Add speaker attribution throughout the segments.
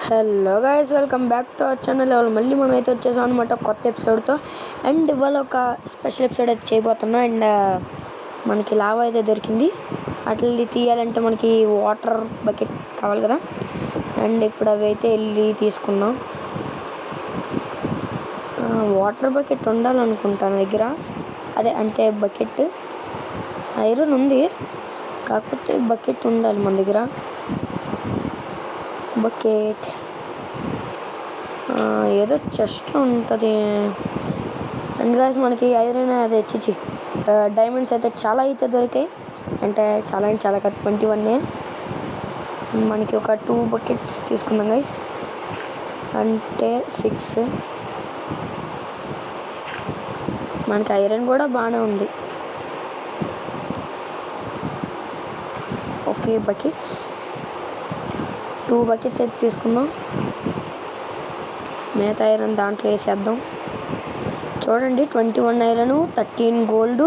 Speaker 1: Hello guys, welcome back to our channel. మళ్ళీ మనం అయితే వచ్చేసాం అనమాట కొత్త ఎపిసోడ్తో. అండ్ ఇవాళ ఒక స్పెషల్ ఎపిసోడ్ అయితే చేయబోతున్నాం. అండ్ మనకి లావా అయితే దొరికింది. అట్లా తీయాలంటే మనకి వాటర్ బకెట్ కావాలి కదా. అండ్ ఇప్పుడు అవి అయితే వెళ్ళి తీసుకుందాం. వాటర్ బకెట్ ఉండాలనుకుంటా నా దగ్గర. అదే అంటే బకెట్ ఐరన్ ఉంది, కాకపోతే బకెట్ ఉండాలి మన దగ్గర. బకెట్ ఏదో చెస్ట్లో ఉంటుంది. అండ్ గాయస్ మనకి ఐరన్ అదే చిచి డైమండ్స్ అయితే చాలా అయితే దొరికాయి. అంటే చాలా కాదు, 21. మనకి ఒక 2 బకెట్స్ తీసుకుందాం గైస్, అంటే 6. మనకి ఐరన్ కూడా బాగానే ఉంది. ఓకే, బకెట్స్ 2 బకెట్స్ అయితే తీసుకుందాం. మిగతా ఐరన్ దాంట్లో వేసేద్దాం. చూడండి, 21 ఐరన్, 13 గోల్డ్.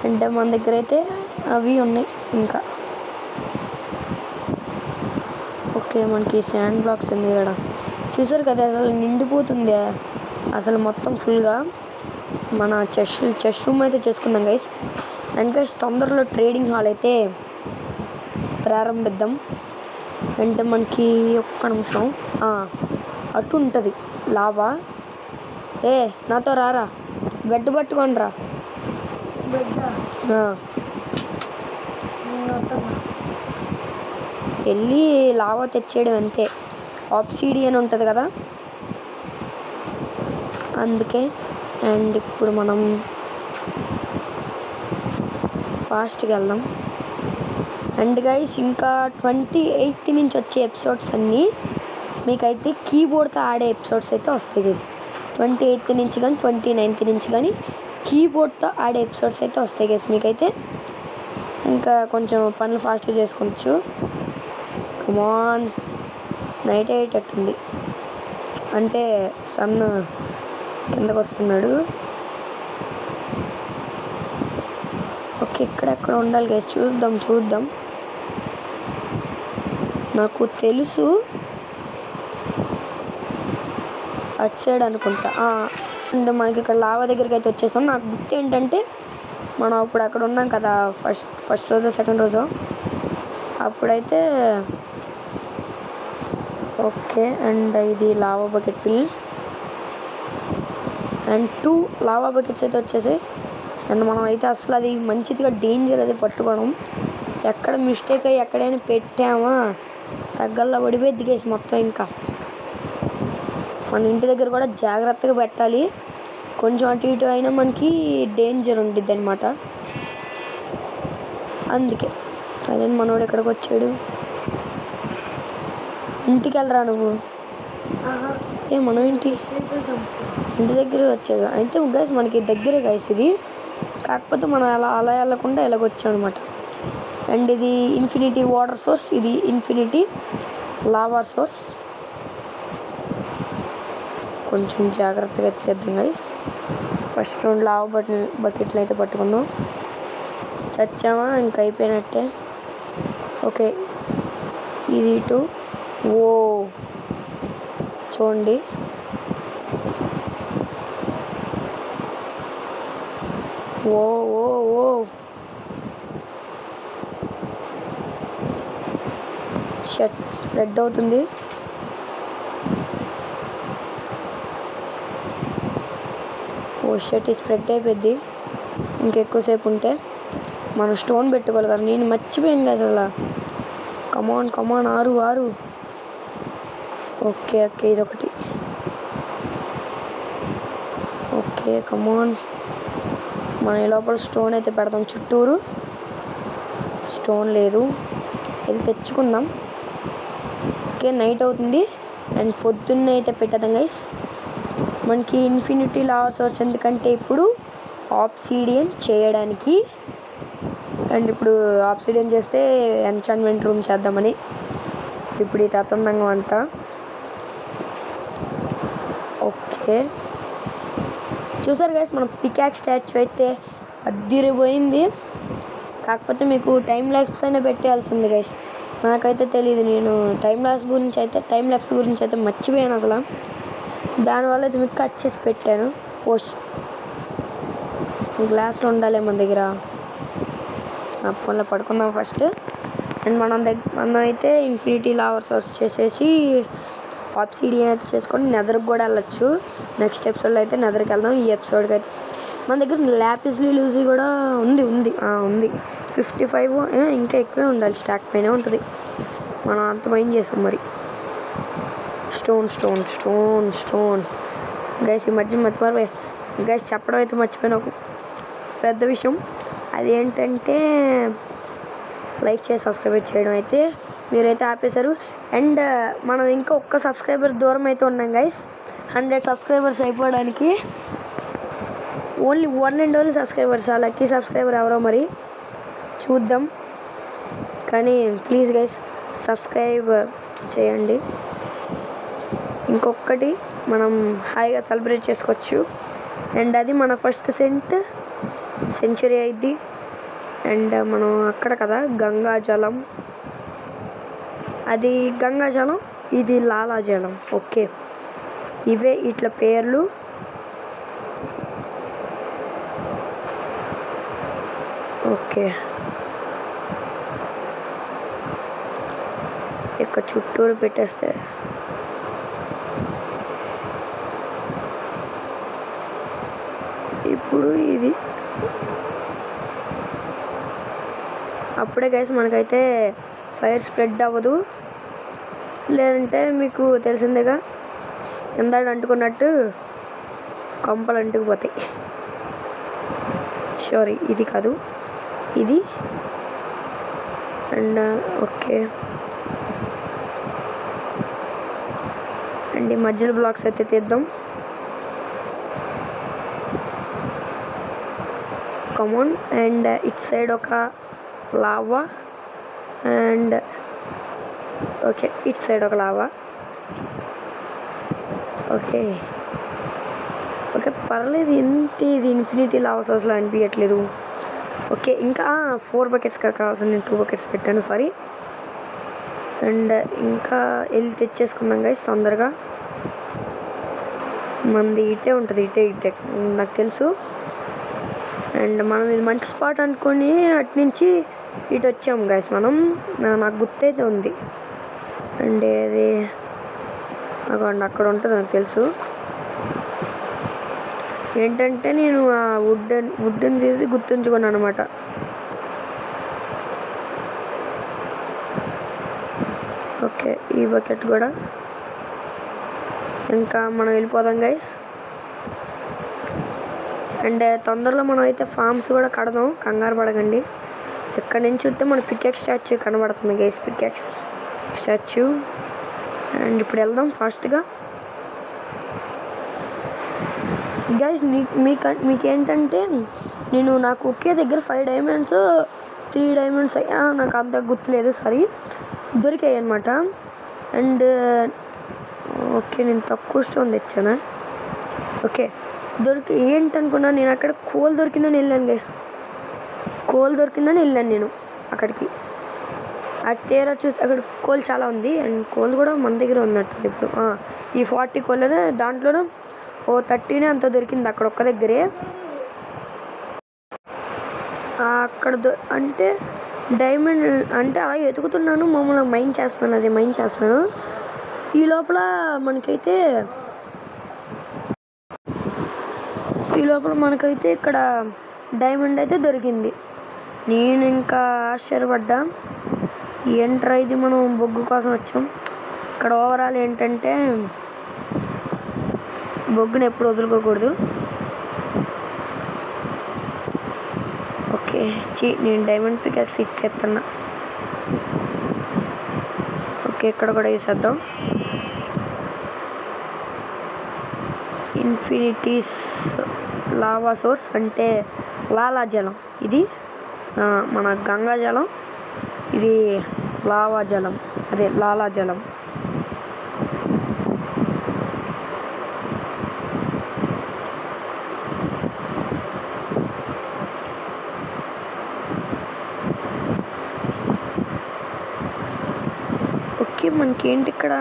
Speaker 1: అంటే మన దగ్గర అయితే అవి ఉన్నాయి ఇంకా. ఓకే, మనకి శాండ్ బ్లాక్స్ ఉంది ఇక్కడ. చూసారు కదా, అసలు నిండిపోతుంది అసలు మొత్తం ఫుల్గా. మన చెస్ట్ రూమ్ అయితే చేసుకుందాం గైస్. అండ్ గైస్ తొందరలో ట్రేడింగ్ హాల్ అయితే ప్రారంభిద్దాం. అంటే మనకి ఒక్క నిమిషం అటు ఉంటుంది లావా. నాతో రారా, బెడ్ పట్టుకొని రా. వెళ్ళి లావా తెచ్చేయడం అంతే. ఆబ్సిడియన్ ఉంటుంది కదా, అందుకే. అండ్ ఇప్పుడు మనం ఫాస్ట్గా వెళ్దాం. అండ్ గైస్ ఇంకా 28 నుంచి వచ్చే ఎపిసోడ్స్ అన్నీ మీకైతే కీబోర్డ్తో ఆడే ఎపిసోడ్స్ అయితే వస్తాయి గైస్. 28 నుంచి కానీ 29 నుంచి కానీ కీబోర్డ్తో ఆడే ఎపిసోడ్స్ అయితే వస్తాయి గైస్ మీకైతే. ఇంకా కొంచెం పనులు ఫాస్ట్గా చేసుకోవచ్చు. కమాన్, నైట్ అయ్యేటట్టుంది. అంటే సన్ కిందకు వస్తున్నాడు. ఓకే, ఇక్కడెక్కడ ఉండాలి గైస్, చూద్దాం. నాకు తెలుసు అటు సైడ్ అనుకుంటా. అండ్ మనకి ఇక్కడ లావా దగ్గరికి అయితే వచ్చేసాం. నాకు గుర్తు ఏంటంటే మనం అప్పుడు అక్కడ ఉన్నాం కదా, ఫస్ట్ రోజు సెకండ్ రోజు అప్పుడైతే. ఓకే, అండ్ ఇది lava bucket fill. And 2 lava buckets అయితే వచ్చేసాయి. అండ్ మనం అయితే అసలు అది మంచిదిగా డేంజర్ అది పట్టుకోవడం. ఎక్కడ మిస్టేక్ అయ్యి ఎక్కడైనా పెట్టామా తగ్గల్లా పడిపోయి దిగేసి మొత్తం. ఇంకా మన ఇంటి దగ్గర కూడా జాగ్రత్తగా పెట్టాలి. కొంచెం అటు ఇటు అయినా మనకి డేంజర్ ఉంటుంది అనమాట. అందుకే అదే మనోడు ఎక్కడికి వచ్చాడు. ఇంటికి వెళ్ళరా నువ్వు. మనం ఇంటి దగ్గర వచ్చేది అయితే గైస్ మనకి దగ్గరే గైస్ ఇది. కాకపోతే మనం అలా వెళ్ళకుండా ఇలాగొచ్చాం అనమాట. అండ్ ఇది ఇన్ఫినిటీ వాటర్ సోర్స్, ఇది ఇన్ఫినిటీ లావా సోర్స్. కొంచెం జాగ్రత్తగా చేద్దాం గైస్. ఫస్ట్ 2 లావా బకెట్లు అయితే పట్టుకుందాం. చచ్చామా ఇంకా అయిపోయినట్టే. ఓకే, ఇది ఇటు. చూడండి, ఓ షట్ స్ప్రెడ్ అవుతుంది. షట్ స్ప్రెడ్ అయిపోద్ది ఇంకెక్కువసేపు ఉంటే. మనం స్టోన్ పెట్టుకోవాలి కదా, నేను మర్చిపోయాను కదా అసలు. కమాన్ 6. ఓకే, ఇదొకటి. ఓకే, కమాన్. మన లోపల స్టోన్ అయితే పెడదాం. చుట్టూరు స్టోన్ లేదు, ఇది తెచ్చుకుందాం. ఓకే, నైట్ అవుతుంది. అండ్ పొద్దున్నే అయితే పెట్టేద్దాం గైస్. మనకి ఇన్ఫినిటీ లావా సోర్స్ ఎందుకంటే ఇప్పుడు ఆబ్సిడియన్ చేయడానికి. అండ్ ఇప్పుడు ఆబ్సిడియన్ చేస్తే ఎన్చాంట్మెంట్ రూమ్ చేద్దామని ఇప్పుడు ఈ తతందంగం అంతా. ఓకే, చూసారు గైస్ మన పికాక్ స్టాచ్యూ అయితే అద్దిరిపోయింది. కాకపోతే మీకు టైం ల్యాప్స్ అయినా పెట్టేయాల్సింది గైస్. నాకైతే తెలియదు. నేను టైం ల్యాప్స్ గురించి అయితే మర్చిపోయాను అసలు. దానివల్ల అయితే మీకు కట్ చేసి పెట్టాను. గ్లాసులు ఉండాలి మన దగ్గర. ఫోన్లో పడుకుందాం ఫస్ట్. అండ్ మనం అయితే ఇన్ఫినిటీ లావా సోర్స్ చేసేసి ఆబ్సిడియన్ అయితే చేసుకొని నెదర్కి కూడా వెళ్ళొచ్చు. నెక్స్ట్ ఎపిసోడ్లో అయితే నెదర్కి వెళ్దాం. ఈ ఎపిసోడ్కి అయితే మన దగ్గర ల్యాపిస్ లూజీ కూడా ఉంది. 55 ఇంకా ఎక్కువే ఉండాలి. స్టాక్ పైన ఉంటుంది. మనం అంత మైండ్ చేసాం మరి. స్టోన్ గైస్ ఈ మధ్య మర్చిపోయి గైస్ చెప్పడం అయితే మర్చిపోయిన ఒక పెద్ద విషయం. అదేంటంటే లైక్ చేసి సబ్స్క్రైబ్ చేయడం అయితే మీరైతే ఆపేశారు. అండ్ మనం ఇంకా ఒక్క సబ్స్క్రైబర్ దూరం అయితే ఉన్నాం గైస్. 100 సబ్స్క్రైబర్స్ అయిపోవడానికి. Only 1 and only subscribers. ఆ లక్కీ సబ్స్క్రైబర్ ఎవరో మరి చూద్దాం. కానీ ప్లీజ్ గైస్ సబ్స్క్రైబ్ చేయండి. ఇంకొకటి మనం హాయిగా సెలబ్రేట్ చేసుకోవచ్చు. అండ్ అది మన ఫస్ట్ సెంచరీ అయింది. అండ్ మనం అక్కడ కదా గంగాజలం, అది గంగాజలం, ఇది లాలాజలం. ఓకే, ఇవే ఇట్లా పేర్లు. ఓకే, ఇక్కడ చుట్టూరు పెట్టేస్తే ఇప్పుడు ఇది అప్పుడే గైస్ మనకైతే ఫైర్ స్ప్రెడ్ అవ్వదు. లేదంటే మీకు తెలిసిందేగా ఎందాడు అంటుకున్నట్టు కొంపలు అంటుకుపోతాయి. సారీ, ఇది కాదు, ఇది. అండ్ ఓకే, అండ్ ఈ మధ్యలో బ్లాక్స్ అయితే తీద్దాం. కమాన్. అండ్ ఇట్ సైడ్ ఒక lava, and okay it side ఒక లావా. ఓకే పర్లేదు. ఇది ఇన్ఫినిటీ లావా సోర్స్లో అనిపించట్లేదు. ఓకే, ఇంకా 4 బకెట్స్ కావాల్సింది. నేను 2 బకెట్స్ పెట్టాను, సారీ. అండ్ ఇంకా వెళ్ళి తెచ్చేసుకున్నాం గైస్ తొందరగా. మనది ఇటే ఉంటుంది, ఇటే నాకు తెలుసు. అండ్ మనం ఇది మంచి స్పాట్ అనుకొని అటు నుంచి ఇటు వచ్చాము గైస్ మనం. నాకు గుర్తయితే ఉంది. అండ్ అది అక్కడ ఉంటుంది నాకు తెలుసు. ఏంటంటే నేను ఆ వుడ్ని తీసి గుర్తుంచుకున్నాను అనమాట. ఓకే, ఈ బకెట్ కూడా. ఇంకా మనం వెళ్ళిపోదాం గైస్. అండ్ తొందరలో మనం అయితే ఫార్మ్స్ కూడా కడదాం, కంగారు పడకండి. ఎక్కడి నుంచి చూస్తే మన పికాక్స్ స్టాచ్యూ కనబడుతుంది గైస్, పికాక్స్ స్టాచ్యూ. అండ్ ఇప్పుడు వెళ్దాం ఫాస్ట్గా గైస్. మీకేంటంటే నాకు ఒకే దగ్గర 5 డైమండ్స్ 3 డైమండ్స్ నాకు అంత గుర్తులేదు, సారీ, దొరికాయి అన్నమాట. అండ్ ఓకే, నేను తక్కువ స్టోన్ తెచ్చానా? ఓకే, ఏంటనుకున్నాను నేను అక్కడ కోల్ దొరికిందని వెళ్ళాను గైస్. నేను అక్కడికి. అది తీరా చూస్తే అక్కడ కోల్ చాలా ఉంది. అండ్ కోల్ కూడా మన దగ్గర ఉన్నట్టు ఇప్పుడు. ఈ 40 కోళ్ళనే దాంట్లోనూ 30 అంత దొరికింది అక్కడ ఒక్క దగ్గరే. అక్కడ అంటే డైమండ్ అంటే అలా ఎతుకుతున్నాను, మామూలుగా మైన్ చేస్తున్నాను. ఈ లోపల మనకైతే ఇక్కడ డైమండ్ అయితే దొరికింది. నేను ఇంకా ఆశ్చర్యపడ్డా, ఏంట్రా ఇది, మనం బొగ్గు కోసం వచ్చాం. ఇక్కడ ఓవరాల్ ఏంటంటే బొగ్గుని ఎప్పుడు వదులుకోకూడదు. ఓకే, నేను డైమండ్ పికాక్స్ ఇచ్చేస్తున్నా. ఓకే, ఇక్కడ కూడా వేసేద్దాం. ఇన్ఫినిటీస్ లావా సోర్స్ అంటే లాలాజలం. ఇది మన గంగాజలం, ఇది లావాజలం, అదే లాలాజలం. మనకి ఏంటి ఇక్కడ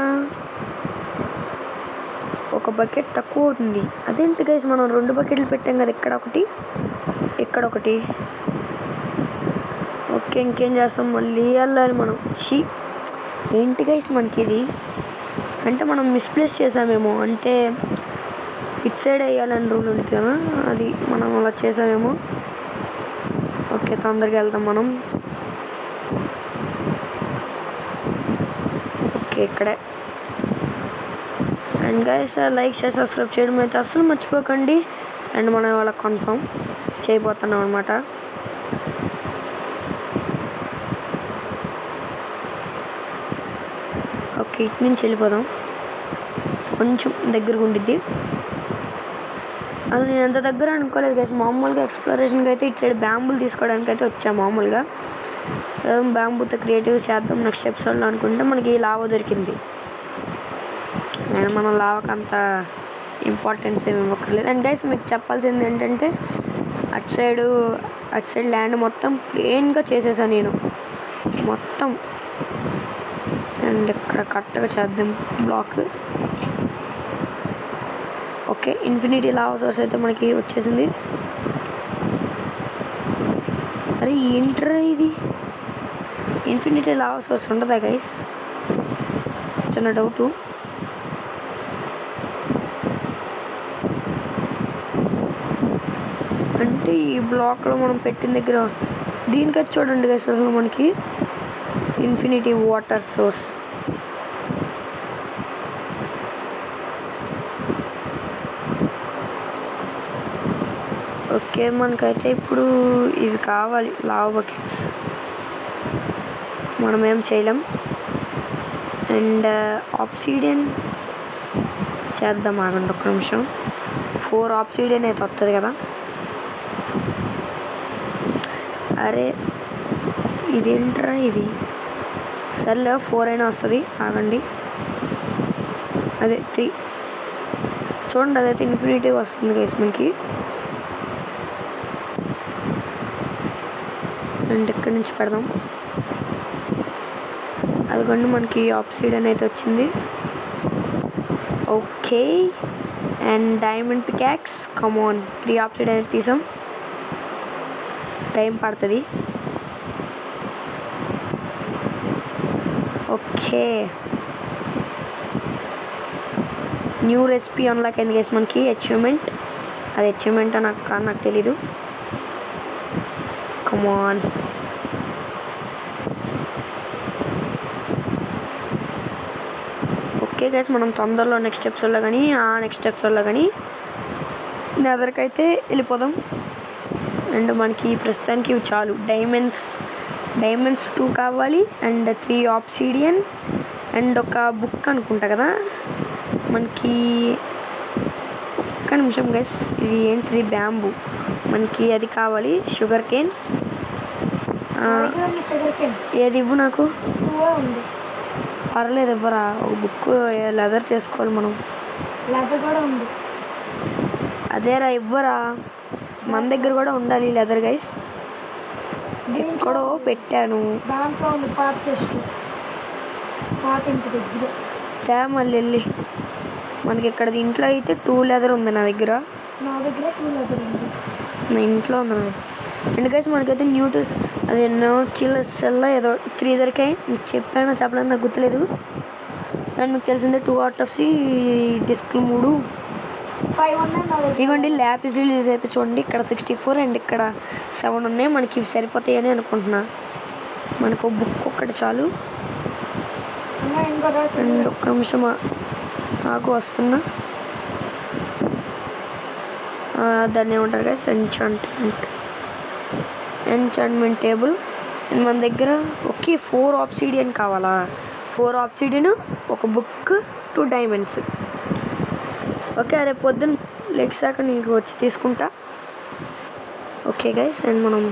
Speaker 1: ఒక బకెట్ తక్కువ అవుతుంది. అదేంటి గైస్, మనం 2 బకెట్లు పెట్టాం కదా, ఇక్కడ ఒకటి ఇక్కడ ఒకటి. ఓకే, ఇంకేం చేస్తాం, మళ్ళీ వెళ్ళాలి మనం. ఏంటి గైస్ మనకి ఇది, అంటే మనం మిస్ప్లేస్ చేసామేమో, అంటే ఇటు సైడ్ వేయాలని రూల్ ఉంటుంది కదా, అది మనం అలా చేసామేమో. ఓకే, తొందరగా వెళ్తాం మనం. ఓకే, ఇక్కడే. And guys like share subscribe చేయడం అయితే అస్సలు మర్చిపోకండి. అండ్ మనం వాళ్ళ కన్ఫర్మ్ చేయబోతున్నాం అనమాట. ఓకే, ఇటు నుంచి వెళ్ళిపోదాం, కొంచెం దగ్గరగా ఉండిద్ది. అది నేను ఎంత దగ్గర అనుకోలేదు గైస్. మామూలుగా ఎక్స్ప్లోరేషన్కి అయితే ఇటు సైడ్ బ్యాంబులు తీసుకోవడానికి అయితే వచ్చాం. మామూలుగా బ్యాంబూతో క్రియేటివ్ చేద్దాం నెక్స్ట్ ఎపిసోడ్లో అనుకుంటే మనకి లావా దొరికింది. అండ్ మనం లావాకి అంత ఇంపార్టెన్స్ ఏమి ఇవ్వక్కర్లేదు. అండ్ గైస్ మీకు చెప్పాల్సింది ఏంటంటే అటు సైడ్ ల్యాండ్ మొత్తం ప్లెయిన్గా చేసేసాను నేను మొత్తం. అండ్ ఇక్కడ కరెక్ట్గా చేద్దాం block. Okay, infinity lava source అయితే మనకి వచ్చేసింది. అరే ఏంట్రా ఇది, ఇన్ఫినిటీ లావా సోర్స్ ఉంటుందా గైస్? చిన్న డౌటు. అంటే ఈ బ్లాక్లో మనం పెట్టిన దగ్గర దీనికైతే చూడండి గైస్, అసలు మనకి ఇన్ఫినిటీ వాటర్ సోర్స్. ఓకే, మనకైతే ఇప్పుడు ఇవి కావాలి లావా బకెట్స్, మనం ఏం చేయలేం. అండ్ ఆబ్సిడియన్ చేద్దాం, ఆగండి ఒక్క నిమిషం. 4 ఆబ్సిడియన్ అయితే వస్తుంది కదా. అరే ఇదేంట్రా ఇది, సర్లే 4 అయినా వస్తుంది, ఆగండి. అదే 3 చూడండి, అదైతే ఇన్ఫినిటీ వస్తుంది గైస్ మనకి. అండ్ ఇక్కడి నుంచి పెడదాం, అదిగోండి మనకి ఆబ్సిడియన్ అయితే వచ్చింది. Okay, and diamond peacocks, come on 3 obsidian అయితే తీసాం. టైం పడుతుంది. ఓకే, న్యూ రెసిపీ అన్లాక్ అయింది గైస్ మనకి, అచీవ్మెంట్. అది అచీవ్మెంట్ నాకు తెలీదు. కమాన్, ఓకే గైస్, మనం తొందరలో నెక్స్ట్ ఎపిసోడ్లో కానీ నెదర్కి అయితే వెళ్ళిపోదాం. అండ్ మనకి ప్రస్తుతానికి ఇవి చాలు. డైమండ్స్ 2 కావాలి, అండ్ 3 ఆబ్సిడియన్, అండ్ ఒక బుక్ అనుకుంటా కదా మనకి. ఒక్క నిమిషం గైస్, ఇది ఏంటిది, బ్యాంబూ మనకి అది కావాలి. షుగర్ కేన్ ఏది ఇవ్వు నాకు. పర్లేదు ఇవ్వరా, ఒక బుక్ లెదర్ చేసుకోవాలి మనం. లెదర్ కూడా ఉంది, అదేరా ఇవ్వరా, మన దగ్గర కూడా ఉండాలి లెదర్ గైస్. ఎక్కడో పెట్టాను, దాంట్లో ఉంది పాత చెస్ట్, పాత ఇంటి దగ్గర. మళ్ళీ వెళ్ళి మనకి ఇక్కడ ఇంట్లో అయితే 2 లెదర్ ఉంది నా దగ్గర 2 లెదర్ ఉంది, నా ఇంట్లో ఉంది. అండ్ గైస్ మనకైతే అది ఎన్నో సెల్లో ఏదో 3 దొరికాయి. మీకు చెప్పలేదు, నాకు గుర్తులేదు. అండ్ మీకు తెలిసిందే 2 అవుట్ ఆఫ్ డిస్క్లు 3. ఇదిగోండి ల్యాపిస్ రిలీజ్ అయితే చూడండి, ఇక్కడ 64 అండ్ ఇక్కడ 7 ఉన్నాయి. మనకి ఇవి సరిపోతాయని అనుకుంటున్నా. మనకు బుక్ ఒక్కటి చాలు. అండ్ ఒక్క నిమిషం నాకు వస్తున్నా, దాన్ని ఏమంటారు గైస్, ఎంచాంట్మెంట్ టేబుల్. మన దగ్గర ఓకే 4 ఆబ్సిడియన్ కావాలా, 4 ఆబ్సిడియన్, ఒక బుక్, 2 డైమండ్స్. ఓకే, రేపు పొద్దున్న లెగ్సాక నీకు వచ్చి తీసుకుంటా. ఓకే గైస్, అండ్ మనం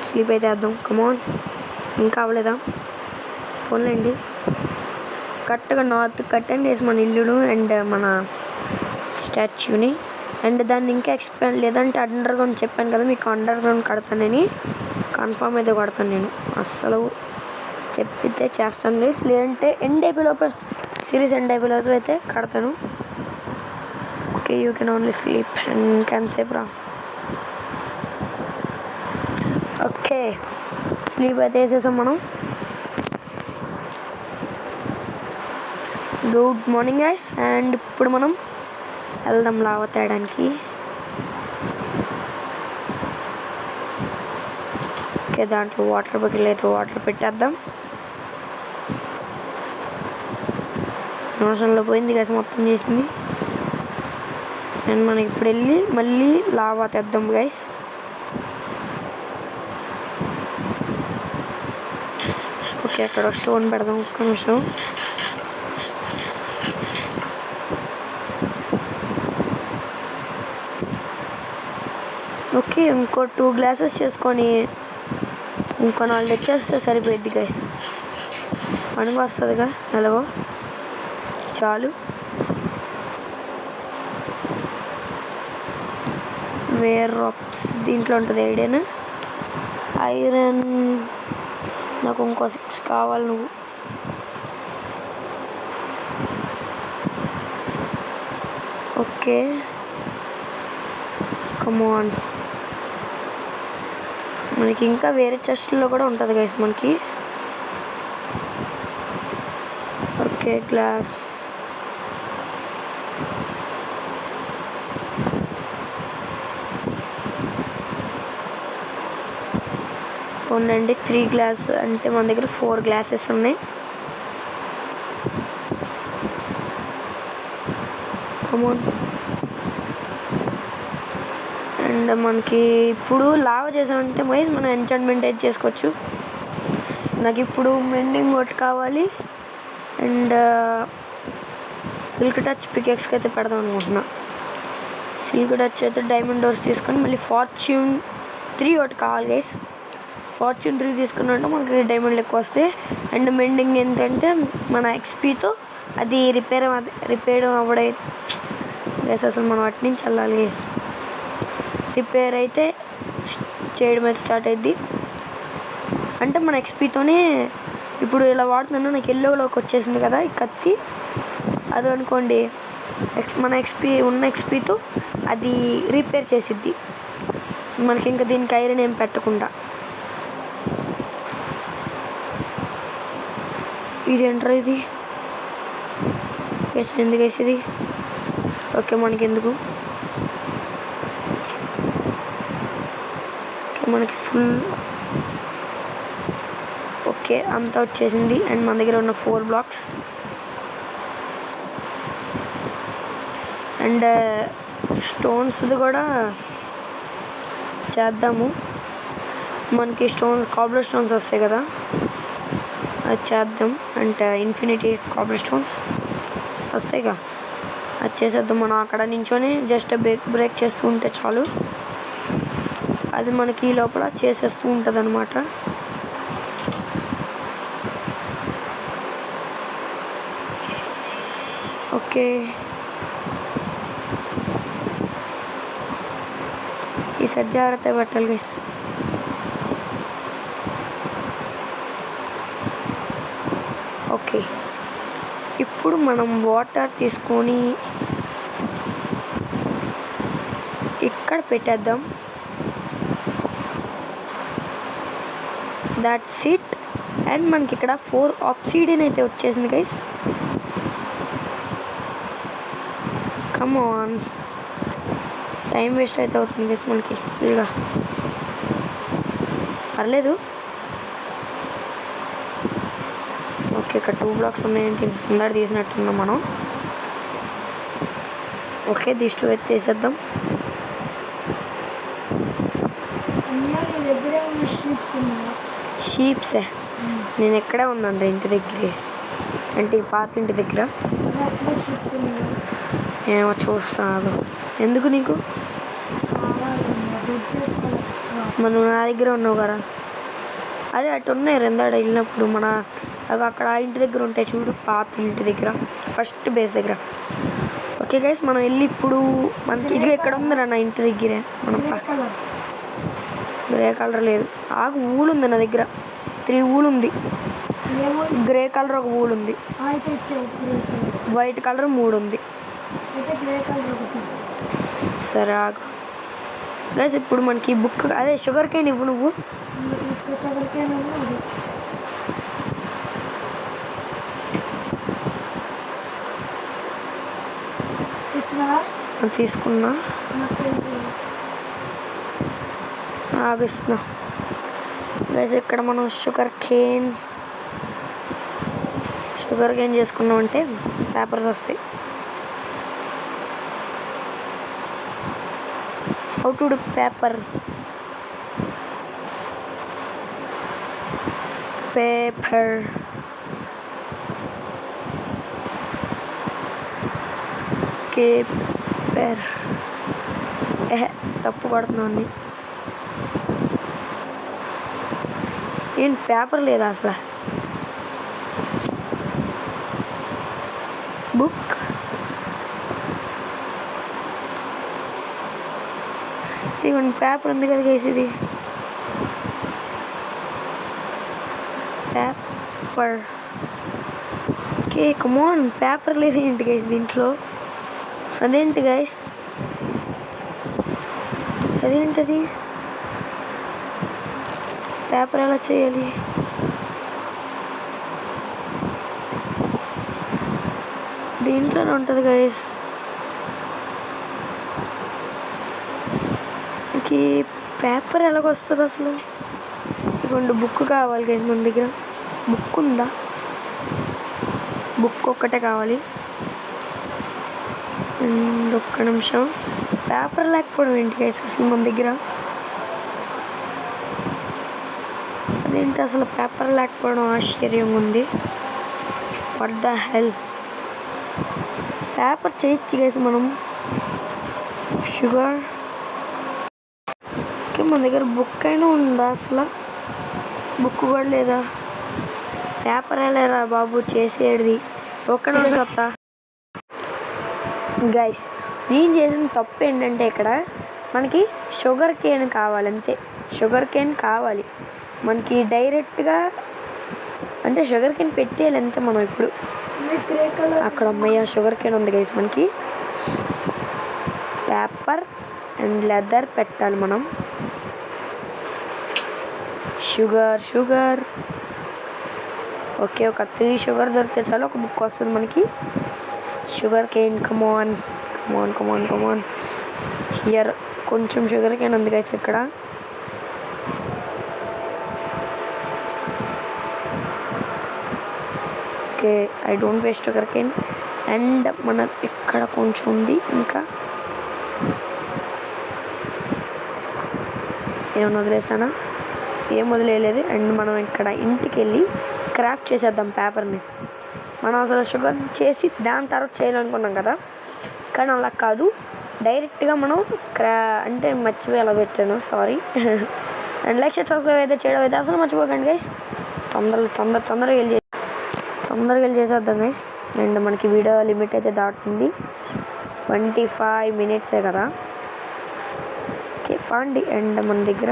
Speaker 1: స్లీప్ అయితే వేద్దాం. కమాన్, ఇంకా అవ్వలేదా, పోన్లేండి. కరెక్ట్గా నార్త్ కట్టండి వేసి మన ఇల్లును అండ్ మన స్టాచ్యూని. అండ్ దాన్ని ఇంకా ఎక్స్పాండ్ లేదంటే అండర్ గ్రౌండ్ చెప్పాను కదా మీకు, అండర్ గ్రౌండ్ కడతానని కన్ఫామ్ అయితే కొడతాను నేను. అస్సలు చెప్పితే చేస్తాను గైస్, లేదంటే ఎండ్ అయిపోయే లోపల సిరీస్ ఎండ్ అయిపోయే లోపల అయితే కడతాను. Okay, you can only sleep and can సేప్ రా. ఓకే, స్లీప్ అయితే వేసేసాం మనం. గుడ్ మార్నింగ్ గైస్, అండ్ ఇప్పుడు మనం వెళ్దాం లావా తేయడానికి. ఓకే, దాంట్లో వాటర్ బకెట్లు అయితే వాటర్ పెట్టేద్దాం. నిమిషంలో పోయింది గైస్ మొత్తం చేసింది. అండ్ మనకి ఇప్పుడు వెళ్ళి మళ్ళీ లావా తెద్దాం గైస్. ఓకే, అక్కడ స్టోన్ పెడదాం ఒక్క నిమిషం. ఓకే, ఇంకో 2 గ్లాసెస్ చేసుకొని ఇంకో 4 తెచ్చేస్తే సరిపోయిద్ది గైస్. పనికి వస్తుందిగా ఎలాగో, చాలు. వేర్ రాక్స్ దీంట్లో ఉంటుంది ఐడియానా. ఐరన్ నాకు ఇంకో 6 కావాలి. నువ్వు ఓకే, కమాన్. మనకి ఇంకా వేరే చెస్ట్లో కూడా ఉంటుంది గైస్ మనకి. Okay, glass. ఉండండి, 3 గ్లాస్ అంటే మన దగ్గర 4 గ్లాసెస్ ఉన్నాయి. కమాన్. అండ్ మనకి ఇప్పుడు లావా చేసామంటే మనం ఎంచాంట్మెంట్ అయితే చేసుకోవచ్చు. నాకు ఇప్పుడు మెండింగ్ ఒకటి కావాలి అండ్ సిల్క్ టచ్ పికెక్స్కి అయితే పెడదాం అనుకుంటున్నా. సిల్క్ టచ్ అయితే డైమండ్ డోర్స్ తీసుకొని మళ్ళీ ఫార్చ్యూన్ 3 ఒకటి కావాలి గైస్. ఫార్చ్యూన్ 3 తీసుకున్నట్టు మనకి డైమండ్లు ఎక్కువ వస్తాయి. అండ్ మెండింగ్ ఏంటంటే మన ఎక్స్పీతో అది రిపేర్ అవ్వడే గైస్. అసలు మనం అటు నుంచి వెళ్ళాలి గైస్. రిపేర్ అయితే చేయడం అయితే స్టార్ట్ అయింది అంటే మన ఎక్స్పీతోనే. ఇప్పుడు ఇలా వాడుతున్నాను, నాకు ఎల్లోలోకి వచ్చేసింది కదా ఈ కత్తి. అది అనుకోండి మన ఎక్స్పీతో అది రిపేర్ చేసిద్ది మనకి, ఇంకా దీనికి ఐరన్ ఏం పెట్టకుండా. ఇది ఎంటర్ ఇది ఎందుకు వేసేది. ఓకే, మనకి ఎందుకు. మనకి ఫుల్ ఓకే అంతా వచ్చేసింది. అండ్ మన దగ్గర ఉన్న 4 బ్లాక్స్ అండ్ స్టోన్స్ది కూడా చేద్దాము. మనకి కాబుల్ స్టోన్స్ వస్తాయి కదా, అది చేద్దాం. అంటే ఇన్ఫినిటీ కాబుల్ స్టోన్స్ వస్తాయిగా, అది చేసేద్దాం. మనం అక్కడ నించొని జస్ట్ బ్రేక్ చేస్తూ ఉంటే చాలు, అది మనకి ఈ లోపల చేసేస్తూ ఉంటుంది అన్నమాట. ఓకే, ఈసారి జాగ్రత్త పెట్టాలి గైస్. ఓకే, ఇప్పుడు మనం వాటర్ తీసుకొని ఇక్కడ పెట్టేద్దాం. That's it. అండ్ మనకి ఇక్కడ 4 ఆబ్సిడియన్ అయితే వచ్చేసింది guys. Come on, time waste అయితే అవుతుంది మనకి ఫుల్గా. పర్లేదు. ఓకే, ఇక్కడ 2 బ్లాక్స్ ఉన్నాయంటే ముందర తీసినట్టున్నాం మనం. ఓకే, దిస్ 2 అయితే తీసేద్దాం. షీప్సే నేను ఎక్కడే ఉన్నాను ఇంటి దగ్గరే, అంటే ఈ పాత ఇంటి దగ్గర. ఏమో చూస్తాను. ఎందుకు నీకు? మనం నా దగ్గర ఉన్నావు కదా. అదే అటు ఉన్నాయి రెందాడ వెళ్ళినప్పుడు మన అక్కడ ఆ ఇంటి దగ్గర ఉంటాయి చూడు, పాత ఇంటి దగ్గర ఫస్ట్ బేస్ దగ్గర. ఓకే గైస్, మనం వెళ్ళి ఇప్పుడు మనకి ఇది ఎక్కడ ఉందిరా నా ఇంటి దగ్గరే. మనం గ్రే కలర్ లేదు, ఆగు ఊలు ఉంది నా దగ్గర, 3 ఊలు ఉంది. గ్రే కలర్ ఒక 3 ఉంది, వైట్ కలర్ 3 ఉంది. సరే ఆగు గైస్, ఇప్పుడు మనకి బుక్ అదే షుగర్ కేన్ ఇవ్వు నువ్వు. తీసుకున్నా ఆగిస్తున్నా గైస్. ఇక్కడ మనం షుగర్ కేన్ చేసుకున్నాం అంటే పేపర్స్ వస్తాయి. హౌ టు డు పేపర్ తప్పు పడుతున్నాను. ఏం పేపర్ లేదా అసలు? బుక్ ఇవన్నీ పేపర్ ఉంది కదా గైస్, ఇది పేపర్. ఓకే కమాన్, పేపర్ లేదు ఏంటి గైస్ దీంట్లో? అదేంటి గైస్, అదేంటది? పేపర్ ఎలా చేయాలి? దీంట్లోనే ఉంటుంది గైస్. మనకి పేపర్ ఎలాగొస్తుంది అసలు? ఇదిగోండి బుక్ కావాలి గైస్ మన దగ్గర. బుక్ ఉందా? బుక్ ఒక్కటే కావాలి. ఒక్క నిమిషం. పేపర్ లేకపోవడం ఏంటి గైస్ అసలు మన దగ్గర? అదేంటి అసలు పేపర్ లేకపోవడం ఆశ్చర్యంగా ఉంది. What the hell? పేపర్ చేయొచ్చు గైస్ మనం. షుగర్ ఓకే, మన దగ్గర బుక్ అయినా ఉందా అసలు? బుక్ కూడా లేదా? పేపర్ వెళ్ళారా బాబు చేసేది? ఒక్క నిమిషం చెప్తా గైస్. నేను చేసిన తప్పు ఏంటంటే ఇక్కడ మనకి షుగర్ కేన్ కావాలి అంతే. షుగర్ కేన్ కావాలి మనకి డైరెక్ట్గా, అంటే షుగర్ కేన్ పెట్టేయాలి అంతే. మనం ఇప్పుడు అక్కడ అమ్మయ్య షుగర్ కేన్ ఉంది గైస్. మనకి పేపర్ అండ్ లెదర్ పెట్టాలి మనం. షుగర్ ఓకే, ఒక 3 షుగర్ దొరికితే చాలు, ఒక బుక్ వస్తుంది మనకి. Sugar cane come on. హియర్ కొంచెం షుగర్ కేన్ ఉంది గైస్ ఇక్కడ. Okay, I don't waste sugar cane. And మన ఇక్కడ కొంచెం ఉంది ఇంకా. ఏమన్నా వదిలేసానా? ఏం వదిలేదు. అండ్ మనం ఇక్కడ ఇంటికి వెళ్ళి క్రాఫ్ట్ చేసేద్దాం పేపర్ని. మనం అసలు షుగర్ చేసి దాని తర్వాత చేయాలనుకున్నాం కదా, కానీ అలా కాదు. డైరెక్ట్గా మనం అంటే మర్చిపోయి అలా పెట్టాను, సారీ. అండ్ లైక్ సబ్స్క్రైబ్ అయితే చేయడం అయితే అసలు మర్చిపోకండి గైస్. తొందరగా వెళ్ళి చేసేద్దాం గైస్. అండ్ మనకి వీడియో లిమిట్ అయితే దాటుతుంది. 25 మినిట్సే కదా. Okay Pondy. అండ్ మన దగ్గర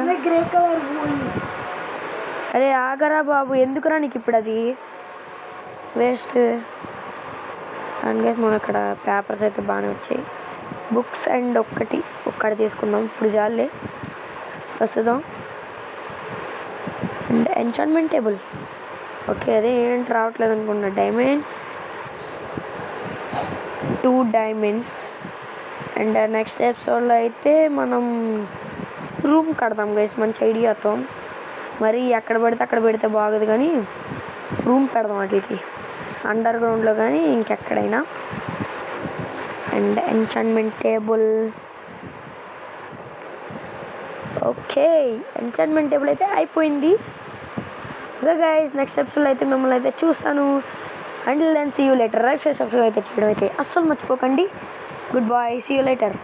Speaker 1: అరే ఆగరా బాబు, ఎందుకురా నీకు ఇప్పుడు అది వేస్ట్. అండ్ గైస్ మనం ఇక్కడ పేపర్స్ అయితే బాగానే వచ్చాయి. బుక్స్ అండ్ ఒక్కటి తీసుకుందాం ఇప్పుడు చాలే ప్రస్తుతం. And enchantment table. ఓకే, అదే ఏంటి రావట్లేదు అనుకున్నా. Diamonds 2 diamonds. అండ్ నెక్స్ట్ ఎపిసోడ్లో అయితే మనం రూమ్ కడదాం గైస్ మంచి ఐడియాతో. మరి ఎక్కడ పడితే అక్కడ పెడితే బాగోదు, కానీ రూమ్ పెడదాం వాటికి అండర్ గ్రౌండ్లో కానీ ఇంకెక్కడైనా. And enchantment table. Okay, enchantment table అయితే అయిపోయింది. ఓకే గైస్, నెక్స్ట్ ఎపిసోడ్లో అయితే మిమ్మల్ని అయితే చూస్తాను. And then see you later. Subscribe అయితే చేయడం అయితే అస్సలు మర్చిపోకండి. Goodbye, see you later.